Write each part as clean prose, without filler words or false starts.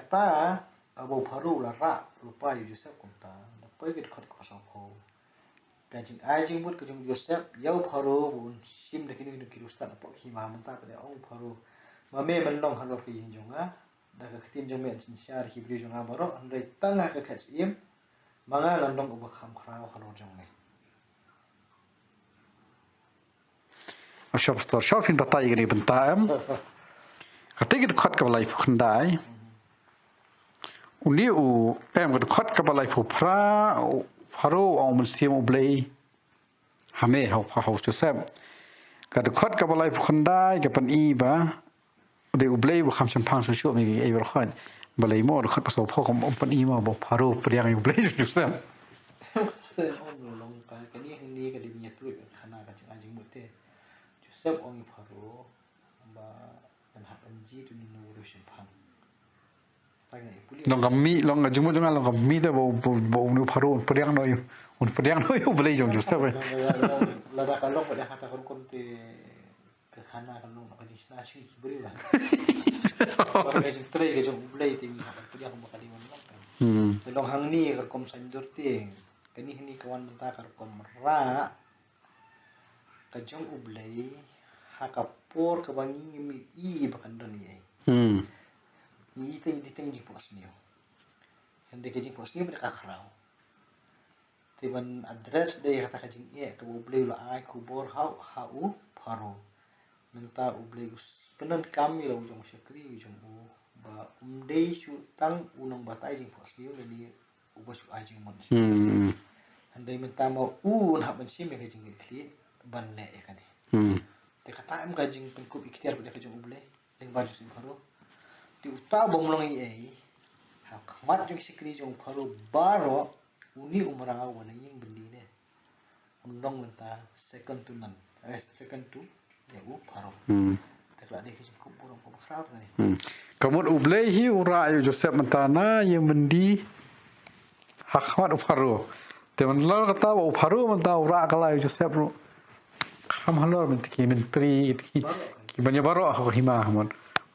kata abo paru la ra lupa Joseph kumta dapat kita kat pasal ko kajing ajing but kajing Joseph yau paru bun sim dak ini kiri ustad apa hima menta pada au paru mame menong halor ke jinjonga dak ketin jongmen sinsyar hibri jonga baro andai tangah ke kasim manga landong ubah kham khrao halor jongme شوف ستور شوف بطايق اللي بنتاعم هتيجي تخد قبل لا يفخن داي ولي و ام قد خد قبل لا يفخرا فرو او من سيم وبلي همي هو جوسف قد خد قبل لا يفخن داي قبل اي با دي وبلي بخمسين بان شو مي اي برخان بلاي مو خد بسو فوقم ام بن اي ما بو فرو بريان وبلي جوسف ini ke dunia tu khana ka ajing mute Joseph ongi pharu ba dan hak anji tu ni nuru shimpan tanya ipuli long kami long ajing mute long kami te bo nu pharu priang no yu un priang no yu beli jong Joseph la da kalong pada kata kon te ke khana kalong ka jisna chui beri lah ba ka jing tre ke jong beli te mi hak priang ba kali man long hang ni ka kom sanjur te kani kawan benta ka kom ra kajong ublay hakapor kabangi mi I bakan don ye ni teng jing pos niyo hande kajing pos niyo pada kakrao tiban address day kata kajing ye ka ublay la ai kubor hau paro menta ublay penan kami la ujong syakri ujong ba umdei su tang unong batai jing pos niyo ni ubas ajing mon hande menta mau nak mensim ya kajing kli ban le kan te kata am gajing pengkup ikhtiar pada kajing ublay ling baju sim pharo ti uta bomlong ai ha khamat jong sikri jong pharo baro uni umranga wana ying bendi ne undong menta second to ya u pharo te kala de kajing kup burong ko khrat ngani kamut ublay hi ura yu Joseph mentana yang bendi ha khamat pharo te man lo kata wa pharo menta ura kala yu Joseph ro kham halor mentiki menteri ki banyak baro aku hima hamon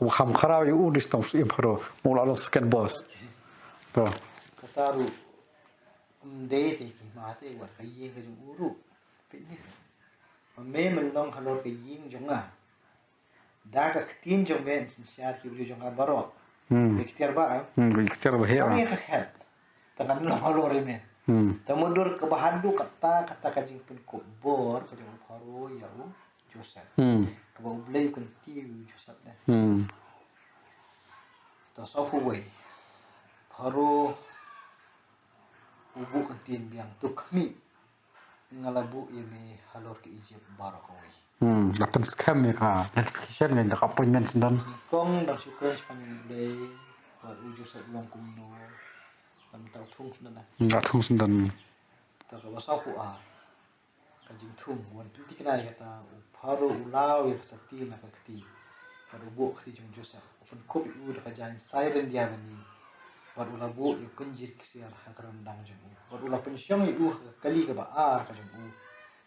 aku kham kharau yu udis tong sim pharo mula lo scan boss to kataru umde te ki mate wa kaye ka jung uru fitness me melong halor ke ying jonga da ka ktin jong ben sinsyar ki bli jonga baro ikhtiar ba ikhtiar ba he kami ka khat tangan lo halor me temundur ke bahadu kata kajing pun kubur kajing pharo ya u Joseph ke bau blay kan tiu Joseph ne ta sofu we pharo ubu kan tin biang tu kami ngalabu ini halor ke Egypt barako we lapan scam ya ka notification ngan dak appointment sendan kong dak syukur sepanjang blay wa u Joseph long kumno lam tau thung sendan nggak thung sendan ta ka wasapu kajing thung wan tu tikenai kata pharo ulau ya sakti na kakti pharo bo khti jong Joseph pun kopi u da kajan siren dia bani war ula bo yu kunjir kisiar hakaran dang jong war ula pensyong yu kali ka ba ka jong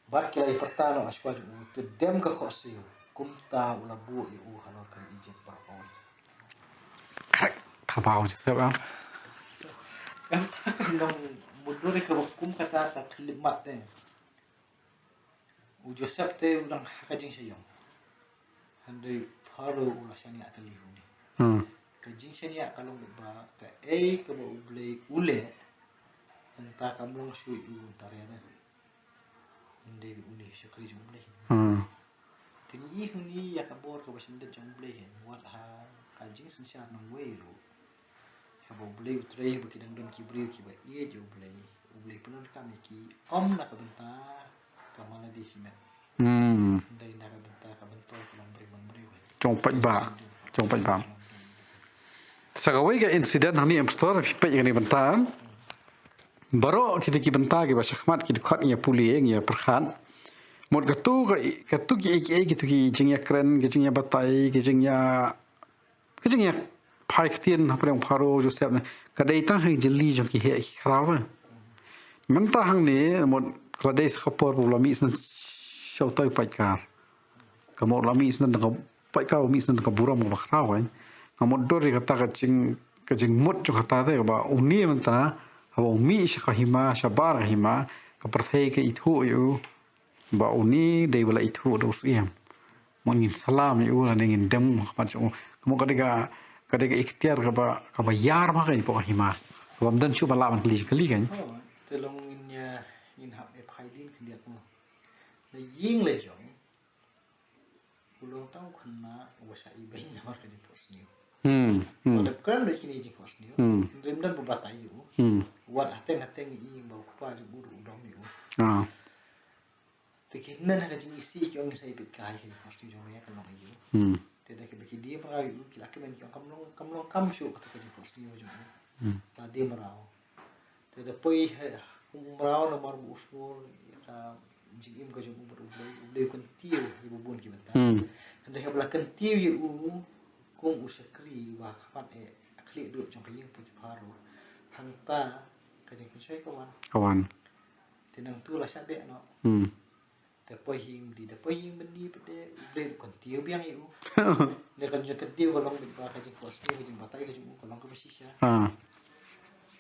bar kila pertano aswa jong tu dem ka khosio kumta ula bo yu halor kan Egypt barkon kabau Joseph kan long mundur ke hukum kata kalimat te u Joseph te ulang kajing sayong handai pharo ulah sani atalihu ni kajing sani kalong ba ka ke ba ublay ule enta kamlong su u tarena handai ule syukri jumleh tingi huni ya kabor ka basinda jumleh wat ha kajing sensyar nang welu kabo blay utray bakidang don kibriu ki ba ie jo blay penon kami ki om na ka benta kamala di simen dai na ka benta ka bentol ka beri trong pai ba sagawai ga insiden hani amstor fi pai ga ni benta baro kita ki benta ki ba shakhmat ki khat ya puli ya perkhan mod gatu ki gitu ki jingya kren ki jingya batai ki jingya phai khtien hapreng pharo Joseph ne kadai ta hang jeli jong ki he khraw man ta hang ne mod kladai khapor bu lami snan shau tai pai ka mo lami snan ka pai ka mi snan ka buram ba khraw ai ka mod dori ka ta ka ching kajing mut jo kata te ba uni menta ba umi shaka hima shabar hima ka perthei ke itu yu ba uni dei bala itu dos iam mongin salam yu la ngin dem ma jo mo kadega ikhtiar ka ba yar ma kai po hima ka bam dan chu bala man kali kan oh telong in hap e phai din khiat mo le ying le jong ulong tau khna wasa I bai na mar ka ji pos niu ada kan le kini ji pos niu rem dan bu batai yu wat hateng I bau khpa ji buru dong yu tikin men ka ji isi ki ong sai bit kai ki pos niu jong ya kan long yu te ke beki dia marau yu kila ke men ki kam long kam shu ka ji pos niu jong ta dia marau te de poi marau na mar bu usul ka jing im ka jong bu ublei kan tiu ibu bun ki benta anda ha belakang tiu yu kung usakli wa khapat e akli du jong ka yin pu paru hanta ka jing kusai kawan tenang tu la sabe no te poi him di de poi him bendi pede ublei kan tiu biang yu ne kan jong ka tiu ka long bit ba ka jing pos ka jing batai ka jong ka long ka besisya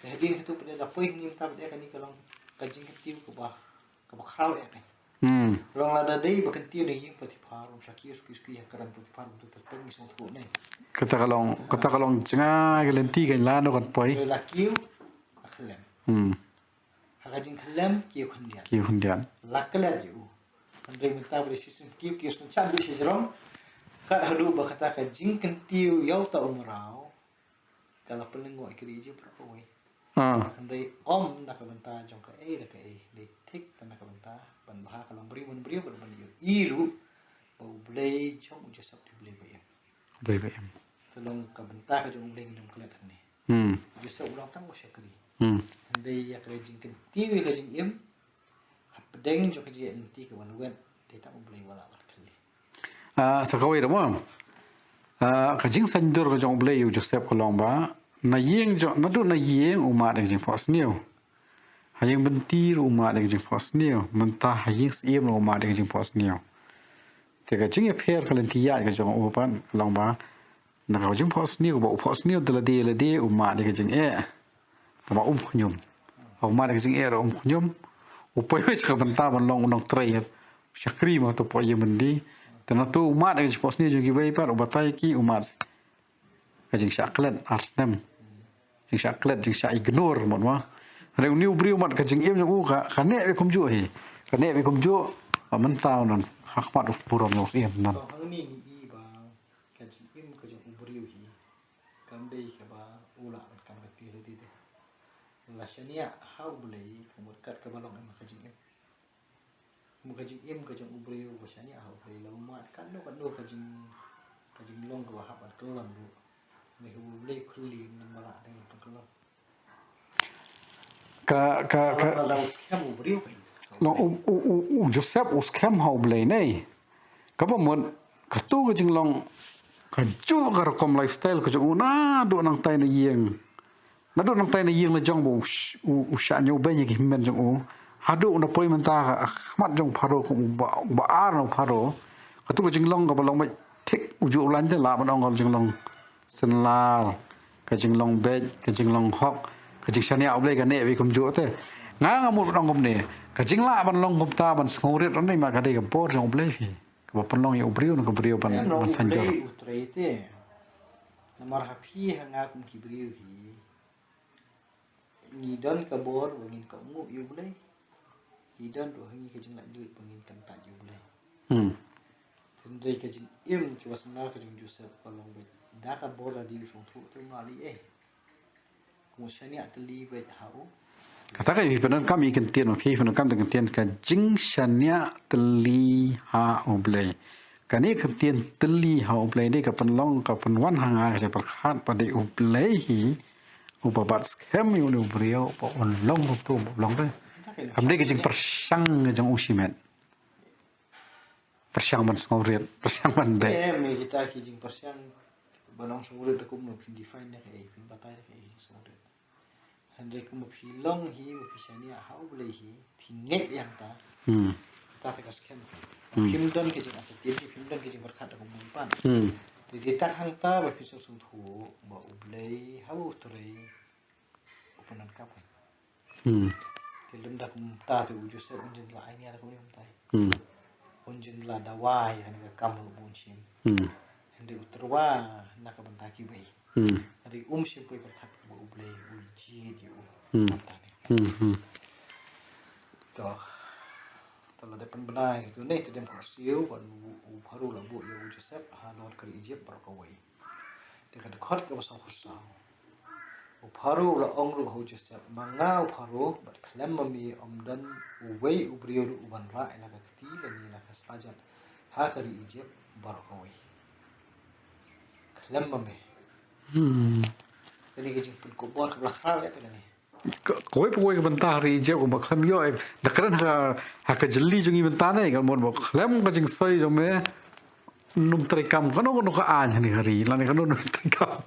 te din tu pede da poi nim ta pede ka ni ka long ka jing ka tiu ka ba khrau e long la da dei ba kan tiu ni yin pati paru shakius kuski ya karam pati paru tu terteng isong tu ne kata kalong cenga gelenti kan la no kan poi la kiu akhlem ha jing khlem kiu khundian la kala yu andre minta bre sistem kiu sun chan bi si jerong ka hadu ba kata ka jing kan tiu yau ta umrau kala pelengo ikri ji pro andre om nak benta jong ka da ka de tik tan nak benta ban bah kalong beri ban yu iru bau blei jong je sap di blei bayam tolong ka benta ka jong blei ngam kala ni je sap ulang tang mo syakri andre ya ka jing kan tiu ka jing im hap pedeng jong ka ji enti ka ban wen de ta blei wala kali sakawai da mo ka jing sandur ka jong blei yu Joseph kolong ba na yeng jo na du na yeng uma de jing pos niu hayeng bentir uma de jing pos niu mentah hayeng siem uma de jing pos niu te ka jing e pher kalen tia ka jong upan long ba na ka jing pos niu ba pos niu de de uma de jing ta ba khnyum uma de jing ro khnyum upoi wis ka benta ban long nong trei syakri ma to po ye mendi te na tu uma de jing pos niu jing bai par ubatai ki uma ka jing syaklen arsnem jing syaklet jing syak ignore mon wa re uniu briu mat ka jing em jong ka ne be kumju hi ka ne be kumju man taw non hakmat purom no sim nan hang ni I ba ka jing im ka jong briu hi kam dei ka ba ula kan ka ti de la shania how blei kumut kat ka balong em ka jing im mu ka jing im ka jong briu ka shania how blei la mat kan no ka jing long ka ha ba kelam du ne hu blei khuli ni mala de ka kelam ka la kam briu lo Joseph us kem how blei nei ka ba mon ka tu ka jing long ka ju ka kom lifestyle ka jong na do nang tai na yeng na do nang tai na yeng la jong bu sha nyu be ye ki men jong hadu na poi man ta mat jong pharo ko ba ar no pharo ka tu ka jing long ka ba long mai thik uju lan te la ba ong ka jing long sen la ka jing long be ka jing long hok ka jing shania oblei ka ne be kum ju te nga mu dong kum ne ka jing la ban long kum ta ban ngoret on nei ma ka de ka por jong oblei fi ka ba long ye obriu no ka briu ban san jor utrete na mar hapi hanga kum ki briu hi ni don ka bor wangin ka mu yu blei ni don do hangi ka jing la duit wangin kan ta yu blei tendai ka jing im ki wasna ka jing Joseph kolong be da ka bor la di song thu tu mali kum shania tli be hau kata ka penan kami kan tien ma phi penan kam dengan tien ka jing shania tli ha oblei kani kan tien tli ha oblei ni ka penlong ka penwan hanga ka perkhat pada oblei hi ubabat scam yu ni brio pa on long tu long de kam de ka jing persang jang usimet persang man ngoriet persang man be me kita ki jing persang banong sungure de kum no define ne pin batai ke sungure hande kum phi long hi phi shania ha oblei hi phi nget yang ta ta ka scam film don ke jing ati film don ke jing berkat ko mun pan Jadi tak hang ta ba pisau sung thu ba ublei hau trai upanan kapai. Tilum dak ta tu Joseph unjin la ai ni ada ko tai. Unjin la dawai han ka kam lu bunchim. Hande uterwa nak bantaki bai. Hari sim pui berkat ba ublei uji ji u. Toh kalau depan benai gitu nih tu dem ko siu ban u paru la bu ya Joseph ha lor kari Egypt bar ko wai. Dia kada khot ka basau khusau. Uparu la ongru ho Joseph manga uparu bat khlem mami omdan uwei ubriyo uban ra ila ka kti la ni la ka sajat ha kari Egypt bar ko wai. Khlem mami. Jadi kejing pun ko bor ka belakang ya ni. Kowe pokoknya bentar hari je ko baklam yo dakran ha ka jeli jungi bentar ne kan mon baklam ka jing soi jo me num trekam kan no ka an ni hari lan kan num trekam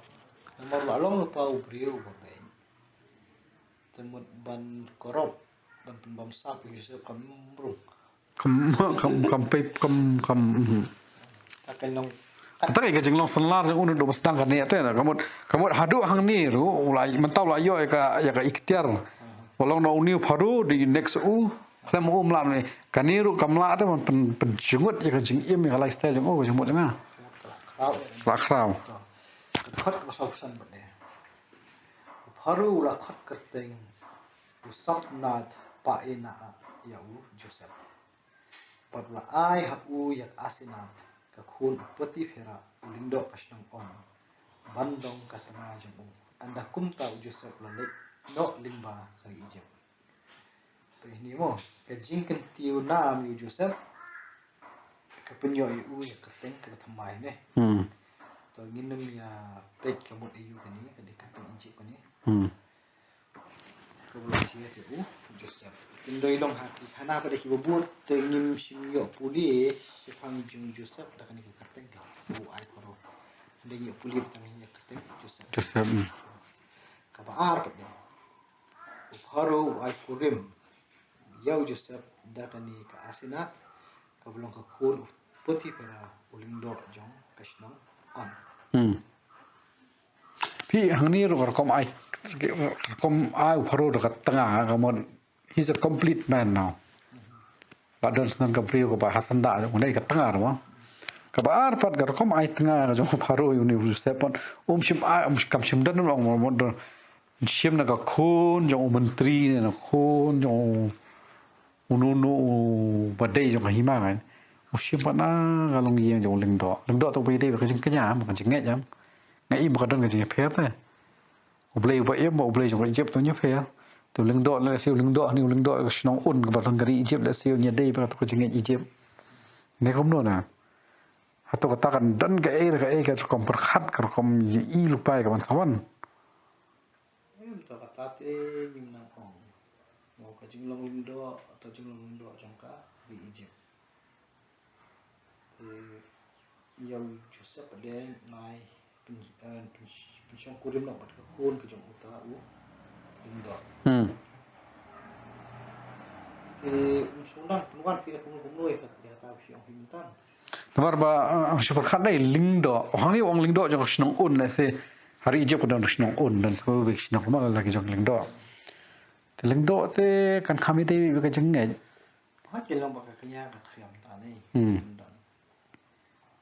Nomor lalong pa ubriyo ba bai. Temut ban korop ban pembam sak Yusuf kamrung. kam pe kam Takan nong tak ke jing long senar jang unu do sedang kan ne te na kamot hadu hang ni ru ulai mentau la yo ka ikhtiar walau no uni pharu di next klam lam ni kaniru kamla te penjungut ya jing im ya lifestyle jang jang mo jang la khrau khot ba sau san ba ne. Pharu la khot kerteng usap nat pa ina ya u Joseph. Padla ai ha u yak asinat ka khun pati phera ulindo kasnang on bandong katana jamu anda kumta Joseph la lek no limba kari Egypt. Ini mo ka jingken tiu na mi Joseph ka penyo u yak kerteng ka thamai ne. To nginum ya pek kamut iu kani ka dekat Egypt kani. Ka bulan sia tu Joseph. Indoi long haki khana pada ki bobut te ngim sim yo puli si phang jung Joseph da kani ka kerteng ka bu ai koro. Ande yo puli tang ni kerteng Joseph. Ka ba ar pa de. Upharu ai kurim. Yau Joseph da kani ka asinat ka bulong ka khun putih pera ulindo jong kasnong on. Pi hang ni ro kom ai pharu ro ka tengah kamon he's a complete man now. Ba don snan ka prio ko ba Hasan da ngai ka tengah ro ka ba ar pat gar kom ai tengah jo pharu uni sepon sim ai kam sim dan ong mo don sim na ka khun jo menteri na khun jo unu badai jo hima kan sim pa na galong yeng jo lengdo to be de ka jing kanya ma jing ngai jam ngai im ka don ka jing phe ta ublei ba em ublei jo Egypt to nya phe to lengdo la siu lengdo ni lengdo ka snong un ka ba gari Egypt la siu nya dei ba to ka jing Egypt ne kom no na atau katakan dan ke ka kom perkhat ka kom i lupai ka ban sawan To kata te nim nang ong. Mau ka jing long lindo atau jing long lindo jangka di Egypt. Te yau Joseph de nai pensiong kurim nak pat ka khun ka jong uta u lindo. Te unsundang penuan kira kumui ka dia ta fiong himintan. Tamar ba super khat dai lingdo hang ni ong lingdo jo snong un la se hari Egypt ko don snong un dan so be snong ma la ki jong lingdo te lingdo te kan khami de ka jing ngai Ha ke long ba ka kanya ka khriam ta nei.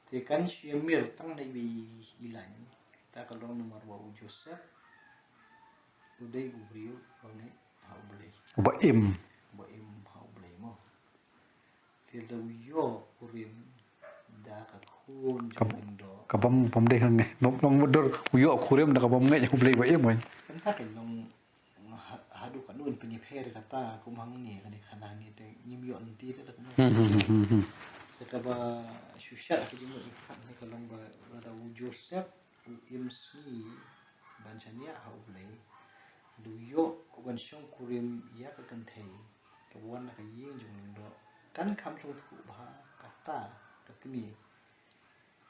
Te kan syemir tang nei bi ilan ta ka long nomor wa Joseph udai ubriu ne ha ublei ba im ha ublei mo. Te da yo kurim da ka khun jong lindo. ka bam de hang long modor yo khurem da ka bam ngai ku blei ba im wen Kan ta kan long hadu kan un penyi pher kata kumang ni kan khana ni te nyim yo nanti te dak mo. Ka ba shusha ka jing kan ni ka long ba da Joseph imsi banchania ha ublei du yo wan shong kurim ya ka kan thei ka wan ka ying jong lindo kan kham sung thu ba kata ka kini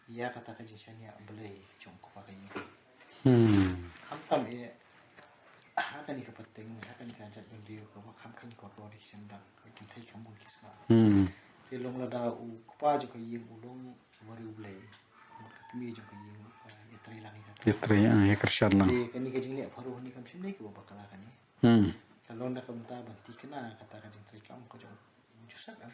ya kata ka jishania ublei jong ko ka ying. Kham tam e ha kan ka pateng ha kan ka jat bang dio ka kham kan ko ro di sendang ka kin thei kham mun kisma. Te long la da u pa jo ka ying ulong wari ublei ka kami juga yang itri lang ikat. Itri ya kersian lang. Di kani kajing lihat paruh ni kami sini ke bakal kan ya. Kalau nak kamu tahu banti kena kata kajing tri kamu kau jauh susah kan.